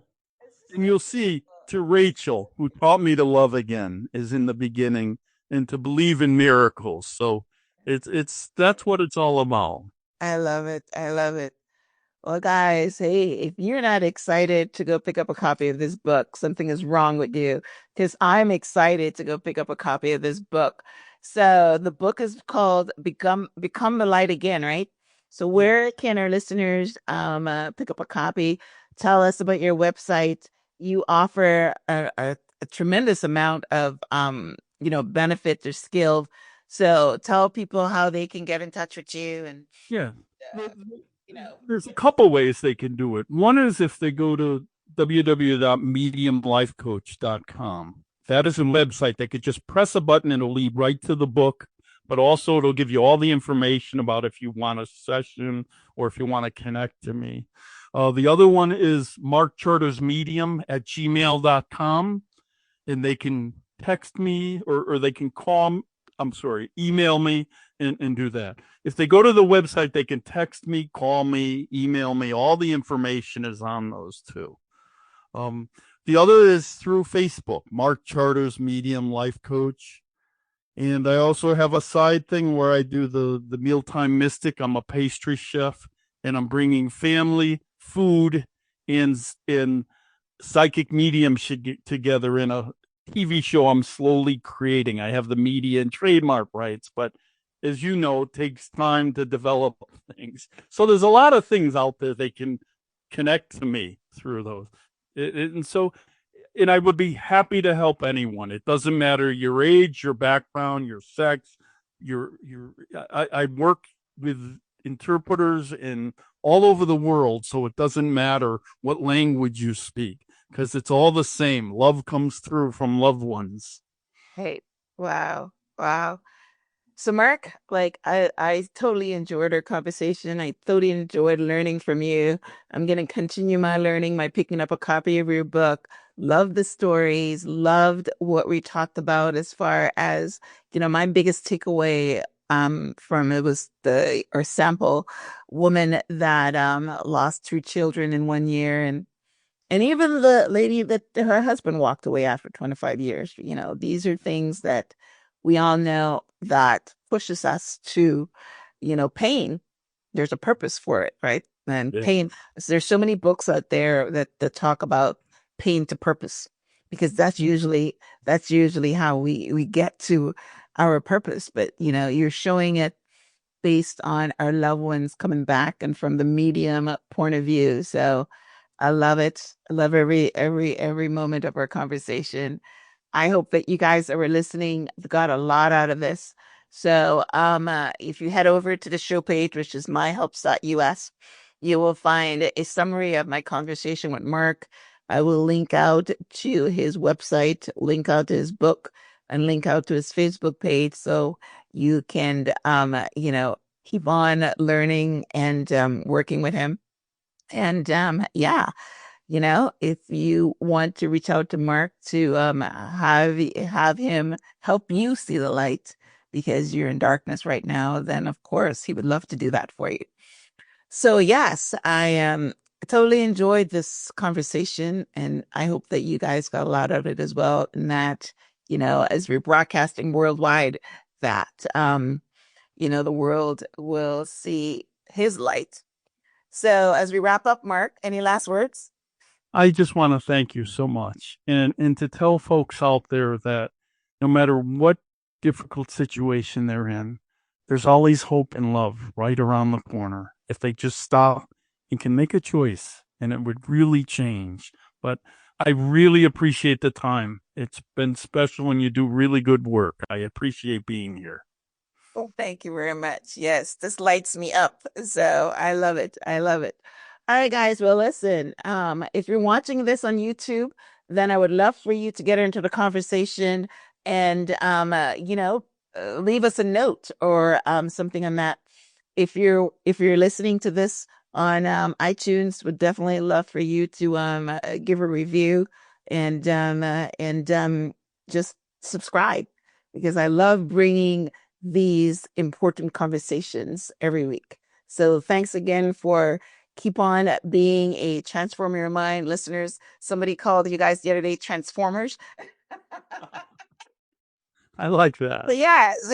and you'll see, to Rachel, who taught me to love again, is in the beginning, and to believe in miracles. So that's what it's all about. I love it. I love it. Well, guys, hey, if you're not excited to go pick up a copy of this book, something is wrong with you, because I'm excited to go pick up a copy of this book. So the book is called Become the Light Again, right? So where can our listeners pick up a copy? Tell us about your website. You offer a tremendous amount of benefits or skills. So tell people how they can get in touch with you and Yeah. uh, There's a couple ways they can do it. One is if they go to www.mediumlifecoach.com. That is a website. They could just press a button and it'll lead right to the book, but also it'll give you all the information about if you want a session or if you want to connect to me. The other one is markchartersmedium@gmail.com, and they can text me or they can email me and do that. If they go to the website, they can text me, call me, email me. All the information is on those two. The other is through Facebook, Mark Charters Medium Life Coach. And I also have a side thing where I do the Mealtime Mystic. I'm a pastry chef, and I'm bringing family, food, and psychic mediumship together in a TV show I'm slowly creating. I have the media and trademark rights, but as you know, it takes time to develop things. So there's a lot of things out there they can connect to me through those. And I would be happy to help anyone. It doesn't matter your age, your background, your sex, I work with interpreters in all over the world, so it doesn't matter what language you speak, because it's all the same. Love comes through from loved ones. Hey, wow, wow. So Mark, like I totally enjoyed our conversation. I totally enjoyed learning from you. I'm gonna continue my learning by picking up a copy of your book. Loved the stories, loved what we talked about as far as, my biggest takeaway from it was the or sample woman that lost two children in 1 year, and even the lady that her husband walked away after 25 years. These are things that we all know that pushes us to, pain. There's a purpose for it, right? And pain, there's so many books out there that talk about pain to purpose, because that's usually how we get to our purpose. But you're showing it based on our loved ones coming back and from the medium point of view. So I love it. I love every moment of our conversation. I hope that you guys that were listening got a lot out of this. So if you head over to the show page, which is myhelps.us, you will find a summary of my conversation with Mark. I will link out to his website, link out to his book, and link out to his Facebook page, so you can keep on learning and working with him. And yeah, if you want to reach out to Mark to have him help you see the light because you're in darkness right now, then of course he would love to do that for you. So yes, I totally enjoyed this conversation, and I hope that you guys got a lot out of it as well. And that, as we're broadcasting worldwide, that the world will see his light. So as we wrap up, Mark, any last words? I just want to thank you so much. And to tell folks out there that no matter what difficult situation they're in, there's always hope and love right around the corner. If they just stop and can make a choice, and it would really change. But I really appreciate the time. It's been special, and you do really good work. I appreciate being here. Well, thank you very much. Yes, this lights me up. So I love it. I love it. All right, guys. Well, listen, if you're watching this on YouTube, then I would love for you to get into the conversation and, leave us a note or something on that. If you're listening to this on iTunes, would definitely love for you to give a review and just subscribe, because I love bringing these important conversations every week. So thanks again for keep on being a transformer your mind, listeners. Somebody called you guys the other day transformers. I like that. So yeah, so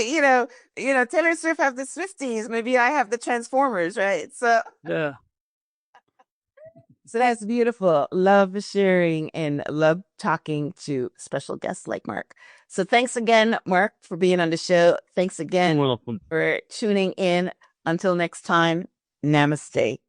Taylor Swift have the Swifties, maybe I have the Transformers, right? So Yeah. so that's beautiful. Love sharing and love talking to special guests like Mark. So thanks again, Mark, for being on the show. Thanks again You're welcome. for tuning in. Until next time, namaste.